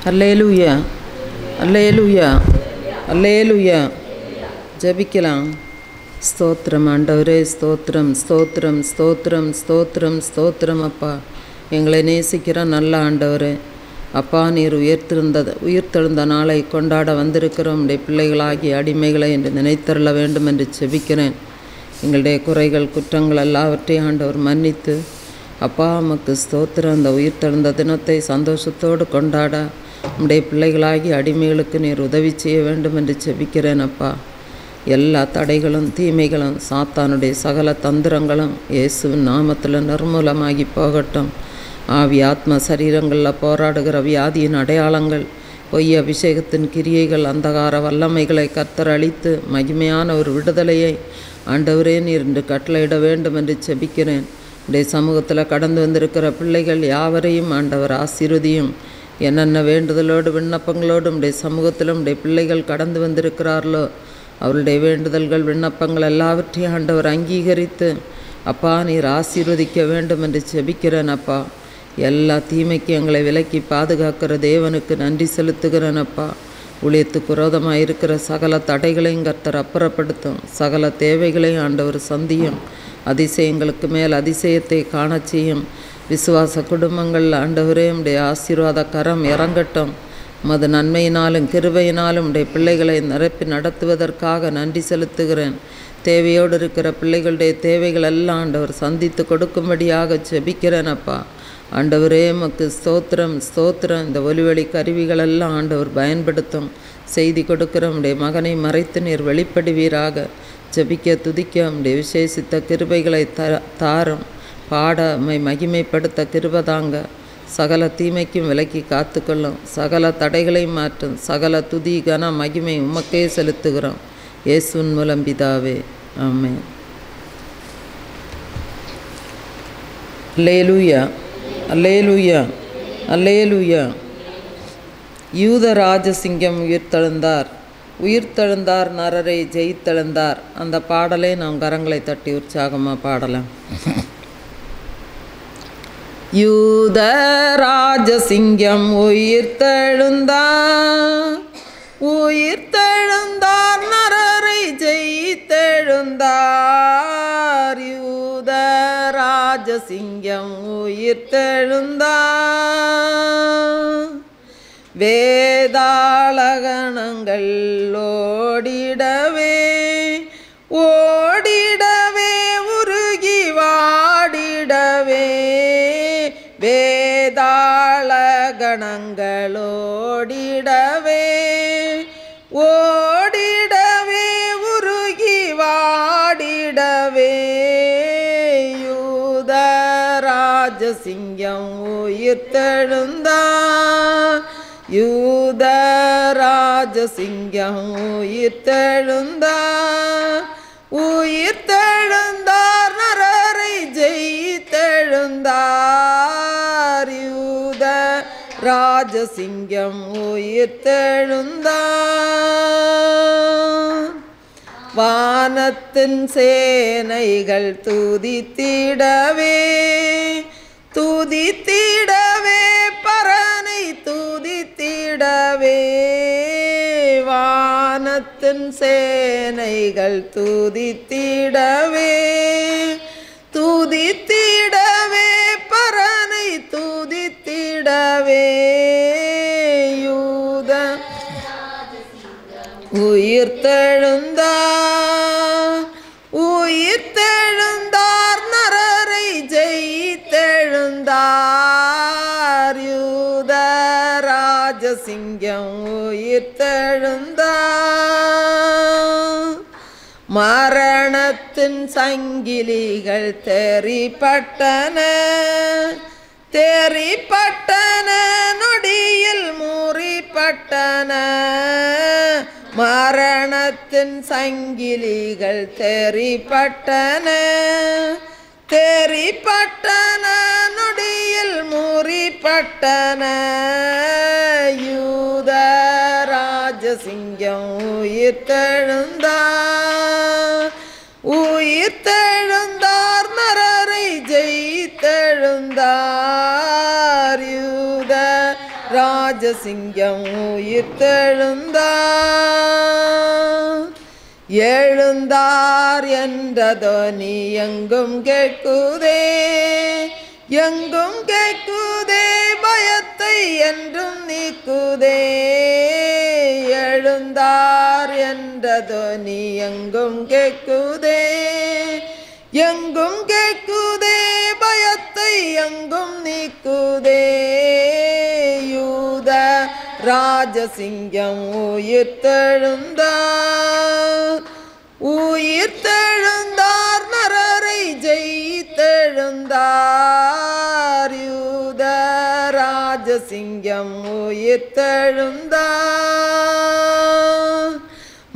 அல்லேலூயா, அல்லேலூயா, அல்லேலூயா. ஜெபிக்கலாம். ஸ்தோத்திரம் ஆண்டவரே, ஸ்தோத்திரம், ஸ்தோத்திரம், ஸ்தோத்திரம், ஸ்தோத்திரம், ஸ்தோத்திரம். அப்பா, எங்களை நேசிக்கிற நல்ல ஆண்டவரே, அப்பா, நீர் உயிர்த்தெழுந்த நாளை கொண்டாட வந்திருக்கிறோம். உடைய பிள்ளைகளாகிய அடிமைகளை என்று நினைத்தருள வேண்டும் என்று ஜெபிக்கிறேன். எங்களுடைய குறைகள் குற்றங்கள் எல்லாவற்றையும் ஆண்டவர் மன்னித்து, அப்பா உமக்கு ஸ்தோத்திரம், அந்த உயிர்த்தெழுந்த தினத்தை சந்தோஷத்தோடு கொண்டாட உடைய பிள்ளைகளாகி அடிமைகளுக்கு நீர் உதவி செய்ய வேண்டும் என்று ஜெபிக்கிறேன். அப்பா, எல்லா தடைகளும் தீமைகளும் சாத்தானுடைய சகல தந்திரங்களும் இயேசுவின் நாமத்தில் நிர்மூலமாகி போகட்டும். ஆவி ஆத்ம சரீரங்களில் போராடுகிற வியாதியின் அடையாளங்கள், பொய் அபிஷேகத்தின் கிரியைகள், அந்தகார வல்லமைகளை கர்த்தர் அளித்து மகிமையான ஒரு விடுதலையை ஆண்டவரே நீர் இன்று கட்டளையிட வேண்டும் என்று ஜெபிக்கிறேன். உடைய சமூகத்தில் கடந்து வந்திருக்கிற பிள்ளைகள் யாவரையும் ஆண்டவர் ஆசீர்வதியும். என்னென்ன வேண்டுதலோடு விண்ணப்பங்களோடு உடைய சமூகத்திலும் உடைய பிள்ளைகள் கடந்து வந்திருக்கிறார்களோ அவருடைய வேண்டுதல்கள் விண்ணப்பங்கள் எல்லாவற்றையும் ஆண்டவர் அங்கீகரித்து, அப்பா நீர் ஆசீர்வதிக்க வேண்டும் என்று ஜெபிக்கிறேன். அப்பா, எல்லா தீமைக்கு எங்களை விலக்கி பாதுகாக்கிற தேவனுக்கு நன்றி செலுத்துகிறேன். அப்பா, ஊழியத்துக்கு விரோதமாக இருக்கிற சகல தடைகளையும் கர்த்தர் அப்புறப்படுத்தும். சகல தேவைகளையும் ஆண்டவர் சந்தியும். அதிசயங்களுக்கு மேல் அதிசயத்தை காண செய்யும். விசுவாச குடும்பங்கள் ஆண்டவரே உடைய ஆசீர்வாத கரம் இறங்கட்டும். உமது நன்மையினாலும் கிருபையினாலும் உடைய பிள்ளைகளை நிரப்பி நடத்துவதற்காக நன்றி செலுத்துகிறேன். தேவையோடு இருக்கிற பிள்ளைகளுடைய தேவைகள் எல்லாம் ஆண்டவர் சந்தித்து கொடுக்கும்படியாக ஜெபிக்கிறேன். அப்பா, ஆண்டவரே உமக்கு ஸ்தோத்திரம், ஸ்தோத்திரம். இந்த ஒலிவெளி கருவிகளெல்லாம் ஆண்டவர் பயன்படுத்தும். செய்தி கொடுக்கிற உடைய மகனை மறைத்து நீர் வெளிப்படுவீராக. ஜெபிக்க துதிக்க உடைய விசேஷித்த கிருபைகளை தாரும். பாட மகிமைப்படுத்த கிருபதாங்க. சகல தீமைக்கும் விலக்கி காத்துக்கொள்ளும். சகல தடைகளை மாற்றும். சகல துதி கன மகிமை உமக்கே செலுத்துகிறோம். இயேசுவின் மூலம் பிதாவே, ஆமென். அல்லேலூயா, அல்லேலூயா, அல்லேலூயா. யூத ராஜசிங்கம் உயிர்த்தெழுந்தார் நரரை ஜெயித்தெழுந்தார். அந்த பாடலை நாம் கரங்களை தட்டி உற்சாகமாக பாடலாம். யூத ராஜசிங்கம் உயிர்த்தெழுந்தார் நரரை ஜெயித்தெழுந்தார். யூத ராஜசிங்கம் உயிர்த்தெழுந்தார். வேதாளகணங்கள் ஓடிடவே உருகி வாடிடவே, வேதாளகணங்கள் ஓடிடவே உருகி வாடிடவே, யூத ராஜசிங்கம் உயிர்த்தெழுந்தார். யூத ராஜசிங்கம் உயிர்த்தெழுந்தார் நரரை ஜெயித்தெழுந்தார். யூத ராஜசிங்கம் உயிர்த்தெழுந்தார். வானத்தின் சேனைகள் துதித்திடவே பரனை துதித்திடவே, வானத்தின் சேனைகள் துதித்திடவே பரனை துதித்திடவே, யூத உயிர்த்தெழுந்தார் நரரை ஜெயித்தெழுந்தார். யூத ராஜசிங்கம் உயிர்த்தெழுந்தார். மரணத்தின் சங்கிலிகள் தெரிப்பட்டன நொடியில் முறிப்பட்டன. மரணத்தின் சங்கிலிகள் தெரிப்பட்டன நொடியில் முறிப்பட்டன. யூத ராஜசிங்கம் உயிர்த்தெழுந்தார் நரரை ஜெயித்தெழுந்தார். யூத ராஜ ராஜசிங்கம் உயிர்த்தெழுந்தார். எழுந்தார் என்ற தொனி எங்கும் கேட்குதே, எங்கும் கேட்குதே, பயத்தை என்றும் நீக்குதே. எழுந்தார் என்ற தொனி எங்கும் கேட்குதே, எங்கும் கேட்குதே, பயத்தை எங்கும் நீக்குதே. யூத ராஜசிங்கம் உயிர்த்தெழுந்தார். உயிர்த்தெழுந்தார், நரரை ஜெயித்தெழுந்தார். யூத ராஜசிங்கம் உயிர்த்தெழுந்தார்.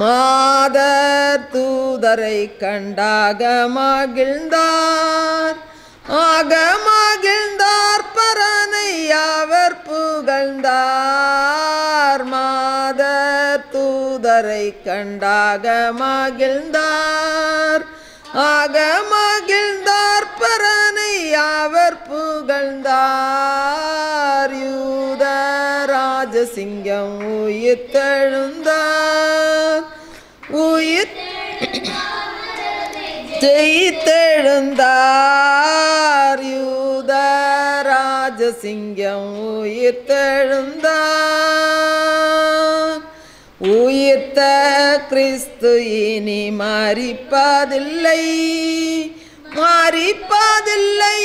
மாதர் தூதரை கண்டாக மகிழ்ந்தார். ஆக மகிழ்ந்தார், பரனை அவர் புகழ்ந்தார். மாதர் தூதரை கண்டாக மகிழ்ந்தார். ஆக மகிழ்ந்தார், பரனை அவர் புகழ்ந்தார். யூத ராஜசிங்கம் உயிர்த்தெழுந்தார். உயிர் ஜெயித்தெழுந்தார். யூத ராஜசிங்கம் உயிர்த்தெழுந்தார். உயிர்த்த கிறிஸ்து இனி மரிப்பதில்லை, மரிப்பதில்லை,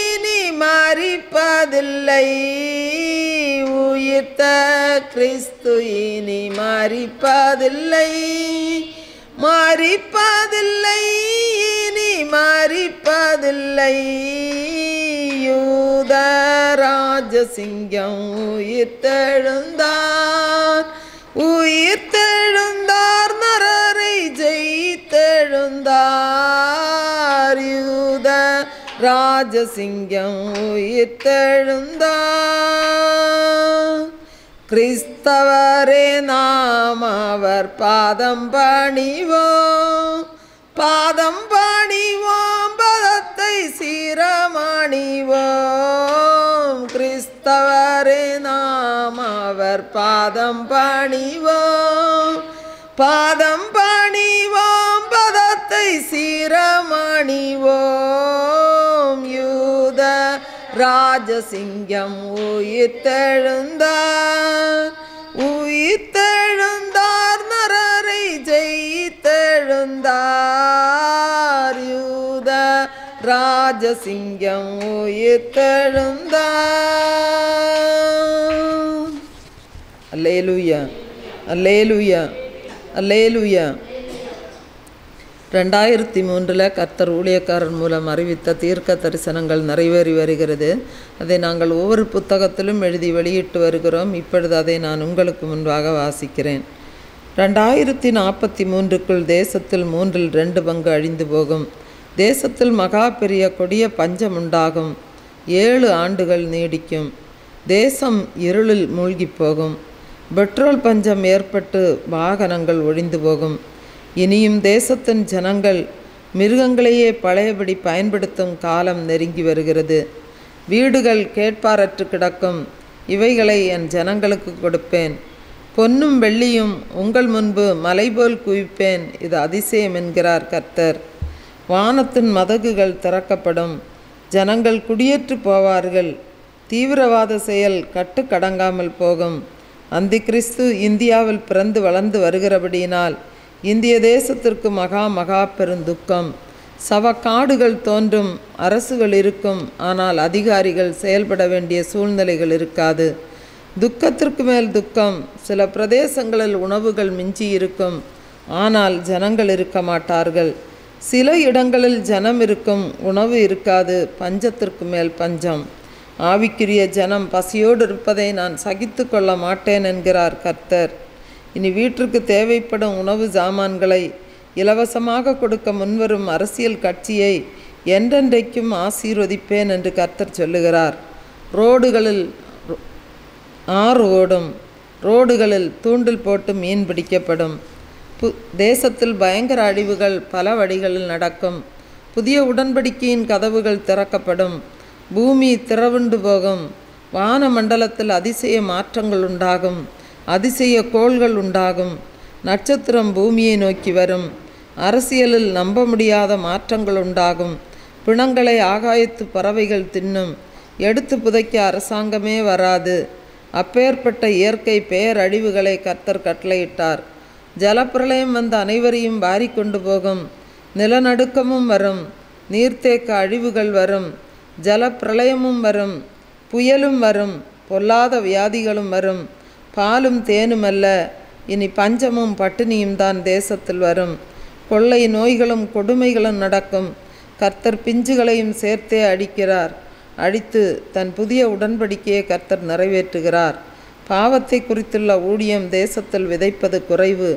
இனி மரிப்பதில்லை. உயிர்த்த கிறிஸ்து இனி மரிப்பதில்லை, மரிப்பதில்லை, இனி மரிப்பதில்லை. யூத ராஜசிங்கம் உயிர்த்தெழுந்தார். உயிர்த்தெழுந்தார், நரரை ஜெயித்தெழுந்தார். யூத ராஜசிங்கம் உயிர்த்தெழுந்தார். கிறிஸ்தவரே நாம் அவர் பாதம் பணிவோம், பாதம் பணிவோம், பதத்தை சீரமணிவோம். கிறிஸ்தவரே நாம் அவர் பாதம் பணிவோம், பாதம் பணிவோம், பதத்தை சீரமணிவோம். யூத ராஜசிங்கம் உயிர்த்தெழுந்தார். உயிர்த்தெழுந்தார், நரரை ஜெயித்தெழுந்தார். யூத ராஜசிங்கம் உயிர்த்தெழுந்தார். அல்லேலூயா, அல்லேலூயா, அல்லேலூயா. 2003 கர்த்தர் ஊழியக்காரர் மூலம் அறிவித்த தீர்க்க தரிசனங்கள் நிறைவேறி வருகிறது. அதை நாங்கள் ஒவ்வொரு புத்தகத்திலும் எழுதி வெளியிட்டு வருகிறோம். இப்பொழுது அதை நான் உங்களுக்கு முன்பாக வாசிக்கிறேன். 2043க்குள் தேசத்தில் 2 பங்கு அழிந்து போகும். தேசத்தில் மகா பெரிய கொடிய பஞ்சம் உண்டாகும். 7 ஆண்டுகள் நீடிக்கும். தேசம் இருளில் மூழ்கி போகும். பெட்ரோல் பஞ்சம் ஏற்பட்டு வாகனங்கள் ஒழிந்து போகும். இனியும் தேசத்தின் ஜனங்கள் மிருகங்களையே பழையபடி பயன்படுத்தும் காலம் நெருங்கி வருகிறது. வீடுகள் கேட்பாரற்று கிடக்கும். இவைகளை என் ஜனங்களுக்கு கொடுப்பேன். பொன்னும் வெள்ளியும் உங்கள் முன்பு மலைபோல் குவிப்பேன். இது அதிசயம் என்கிறார் கர்த்தர். வானத்தின் மதகுகள் திறக்கப்படும். ஜனங்கள் குடியேற்று போவார்கள். தீவிரவாத செயல் கட்டுக்கடங்காமல் போகும். அந்தி கிறிஸ்து இந்தியாவில் பிறந்து வளர்ந்து வருகிறபடியினால் இந்திய தேசத்திற்கு மகா பெருந்துக்கம். சவக்காடுகள் தோன்றும், அரசுகள் இருக்கும், ஆனால் அதிகாரிகள் செயல்பட வேண்டிய சூழ்நிலைகள் இருக்காது. துக்கத்திற்கு மேல் துக்கம். சில பிரதேசங்களில் உணவுகள் மிஞ்சி இருக்கும், ஆனால் ஜனங்கள் இருக்க மாட்டார்கள். சில இடங்களில் ஜனம் இருக்கும், உணவு இருக்காது. பஞ்சத்திற்கு மேல் பஞ்சம். ஆவிக்குரிய ஜனம் பசியோடு இருப்பதை நான் சகித்து கொள்ள மாட்டேன் என்கிறார் கர்த்தர். இனி வீட்டிற்கு தேவைப்படும் உணவு சாமான்களை இலவசமாக கொடுக்க முன்வரும் அரசியல் கட்சியை என்றென்றைக்கும் ஆசீர்வதிப்பேன் என்று கர்த்தர் சொல்லுகிறார். ரோடுகளில் ஆறு ஓடும். ரோடுகளில் தூண்டில் போட்டு மீன் பிடிக்கப்படும். தேசத்தில் பயங்கர அழிவுகள் பல வழிகளில் நடக்கும். புதிய உடன்படிக்கையின் கதவுகள் திறக்கப்படும். பூமி திறவுண்டு போகும். வான மண்டலத்தில் அதிசய மாற்றங்கள் உண்டாகும், அதிசய கோள்கள் உண்டாகும். நட்சத்திரம் பூமியை நோக்கி வரும். அரசியலில் நம்ப முடியாத மாற்றங்கள் உண்டாகும். பிணங்களை ஆகாயத்து பறவைகள் தின்னும். எடுத்து புதைக்க அரசாங்கமே வராது. அப்பேற்பட்ட இயற்கை பேரழிவுகளை கர்த்தர் கட்டளையிட்டார். ஜலப்பிரளயம் வந்து அனைவரையும் வாரிக்கொண்டு போகும். நிலநடுக்கமும் வரும், நீர்த்தேக்க அழிவுகள் வரும், ஜலப்பிரளயமும் வரும், புயலும் வரும், பொல்லாத வியாதிகளும் வரும். பாலும் தேனும் அல்ல, இனி பஞ்சமும் பட்டினியும் தான் தேசத்தில் வரும். கொள்ளை நோய்களும் கொடுமைகளும் நடக்கும். கர்த்தர் பிஞ்சுகளையும் சேர்த்தே அடிக்கிறார். அடித்து தன் புதிய உடன்படிக்கையை கர்த்தர் நிறைவேற்றுகிறார். பாவத்தை குறித்துள்ள ஊழியம் தேசத்தில் விதைப்பது குறைவு,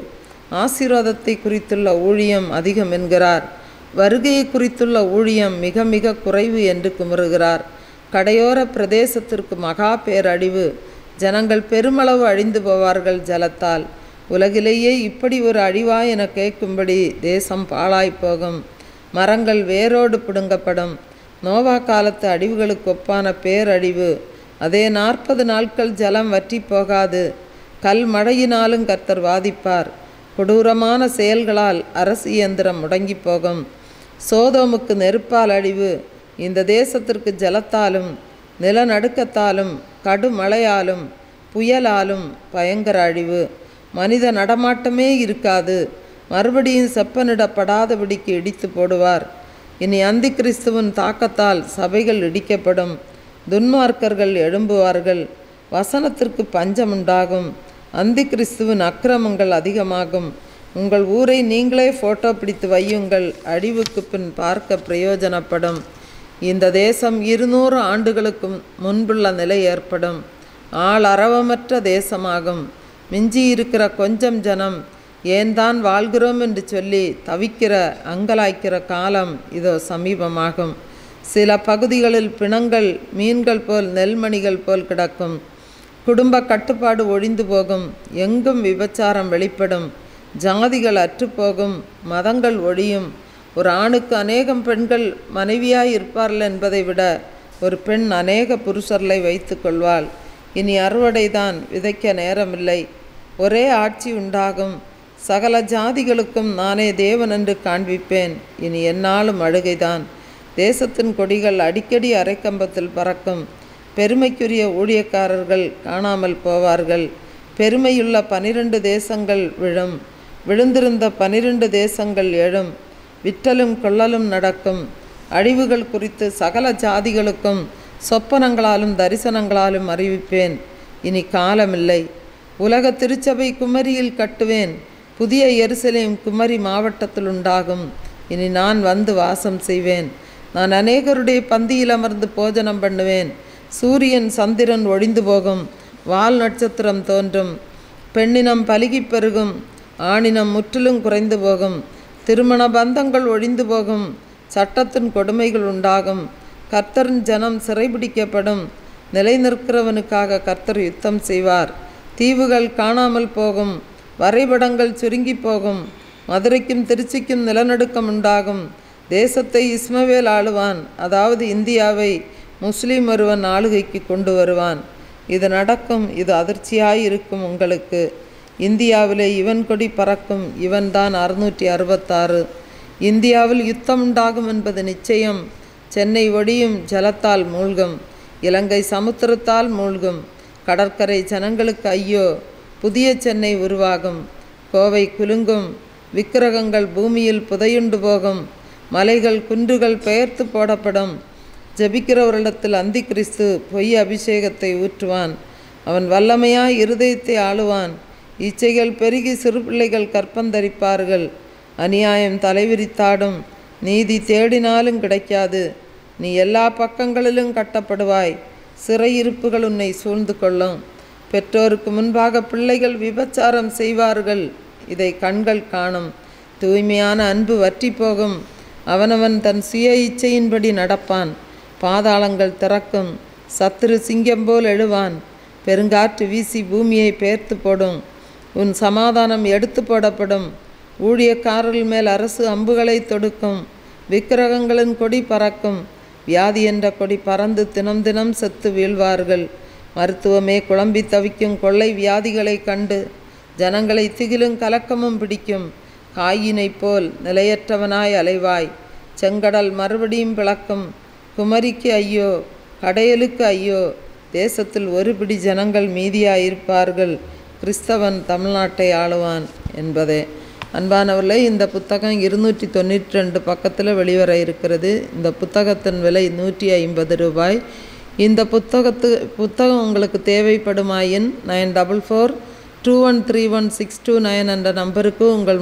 ஆசீர்வாதத்தை குறித்துள்ள ஊழியம் அதிகம் என்கிறார். வருகையை குறித்துள்ள ஊழியம் மிக மிக குறைவு என்று குமுறுகிறார். கடையோர பிரதேசத்திற்கு மகா பேரழிவு. ஜனங்கள் பெருமளவு அழிந்து போவார்கள் ஜலத்தால். உலகிலேயே இப்படி ஒரு அழிவா என கேட்கும்படி தேசம் பாழாய்ப்போகும். மரங்கள் வேரோடு பிடுங்கப்படும். நோவா காலத்து அழிவுகளுக்கு ஒப்பான பேரழிவு. அதே 40 நாட்கள் ஜலம் வற்றி போகாது. கல் மழையினாலும் கர்த்தர் வாதிப்பார். கொடூரமான செயல்களால் அரசு இயந்திரம் முடங்கி போகும். சோதோமுக்கு நெருப்பால் அழிவு. இந்த தேசத்திற்கு ஜலத்தாலும் நிலநடுக்கத்தாலும் கடுமழையாலும் புயலாலும் பயங்கர அழிவு. மனித நடமாட்டமே இருக்காது. மறுபடியும் செப்பனிடப்படாதபடிக்கு இடித்து போடுவார். இனி அந்தி கிறிஸ்துவின் தாக்கத்தால் சபைகள் இடிக்கப்படும். துன்மார்க்கர்கள் எழும்புவார்கள். வசனத்திற்கு பஞ்சம் உண்டாகும். அந்தி கிறிஸ்துவின் அக்கிரமங்கள் அதிகமாகும். உங்கள் ஊரை நீங்களே ஃபோட்டோ பிடித்து வையுங்கள், அழிவுக்கு பின் பார்க்க பிரயோஜனப்படும். இந்த தேசம் 200 ஆண்டுகளுக்கு முன்புள்ள நிலை ஏற்படும். அரவமற்ற தேசமாகும். மிஞ்சி இருக்கிற கொஞ்சம் ஜனம் ஏன் தான் வாழ்கிறோம் என்று சொல்லி தவிக்கிற அங்கலாய்க்கிற காலம் இதோ சமீபமாகும். சில பகுதிகளில் பிணங்கள் மீன்கள் போல் நெல்மணிகள் போல் கிடக்கும். குடும்ப கட்டுப்பாடு ஒழிந்து போகும். எங்கும் விபச்சாரம் வெளிப்படும். ஜாதிகள் அற்றுப்போகும். மதங்கள் ஒழியும். ஒரு ஆணுக்கு அநேகம் பெண்கள் மனைவியாய் இருப்பார்கள் என்பதை விட ஒரு பெண் அநேக புருஷர்களை வைத்து கொள்வாள். இனி அறுவடைதான், விதைக்க நேரமில்லை. ஒரே ஆட்சி உண்டாகும். சகல ஜாதிகளுக்கும் நானே தேவன் என்று காண்பிப்பேன். இனி எந்நாளும் அழுகைதான். தேசத்தின் கொடிகள் அடிக்கடி அரைக்கம்பத்தில் பறக்கும். பெருமைக்குரிய ஊழியக்காரர்கள் காணாமல் போவார்கள். பெருமையுள்ள 12 தேசங்கள் விழும். விழுந்திருந்த 12 தேசங்கள் எழும். விற்றலும் கொள்ளலும் நடக்கும். அழிவுகள் குறித்து சகல ஜாதிகளுக்கும் சொப்பனங்களாலும் தரிசனங்களாலும் அறிவிப்பேன். இனி காலமில்லை. உலக திருச்சபை குமரியில் கட்டுவேன். புதிய எருசலேம் குமரி மாவட்டத்தில் உண்டாகும். இனி நான் வந்து வாசம் செய்வேன். நான் அநேகருடைய பந்தியில் அமர்ந்து போஜனம் பண்ணுவேன். சூரியன் சந்திரன் ஒழிந்து போகும். வால் நட்சத்திரம் தோன்றும். பெண்ணினம் பலுகி பெருகும். ஆணினம் முற்றிலும் குறைந்து போகும். திருமண பந்தங்கள் ஒழிந்து போகும். சட்டத்தின் கொடுமைகள் உண்டாகும். கர்த்தரின் ஜனம் சிறைபிடிக்கப்படும். நிலை நிற்கிறவனுக்காக கர்த்தர் யுத்தம் செய்வார். தீவுகள் காணாமல் போகும். வரைபடங்கள் சுருங்கி போகும். மதுரைக்கும் திருச்சிக்கும் நிலநடுக்கம் உண்டாகும். தேசத்தை இஸ்மவேல் ஆளுவான், அதாவது இந்தியாவை முஸ்லீம் ஒருவன் ஆளுகைக்கு கொண்டு வருவான். இது நடக்கும். இது அதிர்ச்சியாயிருக்கும் உங்களுக்கு. இந்தியாவிலே இவன் கொடி பறக்கும். இவன்தான் 666. இந்தியாவில் யுத்தம் உண்டாகும் என்பது நிச்சயம். சென்னை ஒடியும், ஜலத்தால் மூழ்கும். இலங்கை சமுத்திரத்தால் மூழ்கும். கடற்கரை ஜனங்களுக்கு ஐயோ! புதிய சென்னை உருவாகும். கோவை குலுங்கும். விக்கிரகங்கள் பூமியில் புதையுண்டு போகும். மலைகள் குன்றுகள் பெயர்த்து போடப்படும். ஜபிக்கிறவரிடத்தில் அந்தி கிறிஸ்து பொய் அபிஷேகத்தை ஊற்றுவான். அவன் வல்லமையாய் இருதயத்தை ஆளுவான். இச்சைகள் பெருகி சிறு பிள்ளைகள் கற்பந்தரிப்பார்கள். அநியாயம் தலைவிரித்தாடும். நீதி தேடினாலும் கிடைக்காது. நீ எல்லா பக்கங்களிலும் கட்டப்படுவாய். சிறையிருப்புகள் உன்னை சூழ்ந்து கொள்ளும். பெற்றோருக்கு முன்பாக பிள்ளைகள் விபச்சாரம் செய்வார்கள். இதை கண்கள் காணும். தூய்மையான அன்பு வற்றி போகும். அவனவன் தன் சுய இச்சையின்படி நடப்பான். பாதாளங்கள் திறக்கும். சத்துரு சிங்கம் போல் எழுவான். பெருங்காற்று வீசி பூமியை பெயர்த்து போடும். உன் சமாதானம் எடுத்து போடப்படும். ஊழியக்காரர்கள் மேல் அரசு அம்புகளை தொடுக்கும். விக்கிரகங்களின் கொடி பறக்கும். வியாதி என்ற கொடி பறந்து தினம் தினம் செத்து வீழ்வார்கள். மருத்துவமே குழம்பி தவிக்கும் கொள்ளை வியாதிகளை கண்டு ஜனங்களை திகிலும் கலக்கமும் பிடிக்கும். காயினைப் போல் நிலையற்றவனாய் அலைவாய். செங்கடல் மறுபடியும் பிளக்கும். குமரிக்கு ஐயோ, கடையலுக்கு ஐயோ. தேசத்தில் ஒரு பிடி ஜனங்கள் மீதியாயிருப்பார்கள். கிறிஸ்தவன் தமிழ்நாட்டை ஆளுவான் என்பதே. அன்பானவர்களே, இந்த புத்தகம் 292 பக்கத்தில் வெளிவர இருக்கிறது. இந்த புத்தகத்தின் விலை 150 ரூபாய். இந்த புத்தகம் உங்களுக்கு தேவைப்படுமாயின் 9442131629 என்ற நம்பருக்கு உங்கள்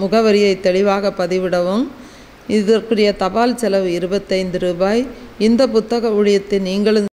முகவரியை தெளிவாக பதிவிடவும். இதற்குரிய தபால் செலவு 25 ரூபாய். இந்த புத்தக ஊழியத்தை நீங்களும்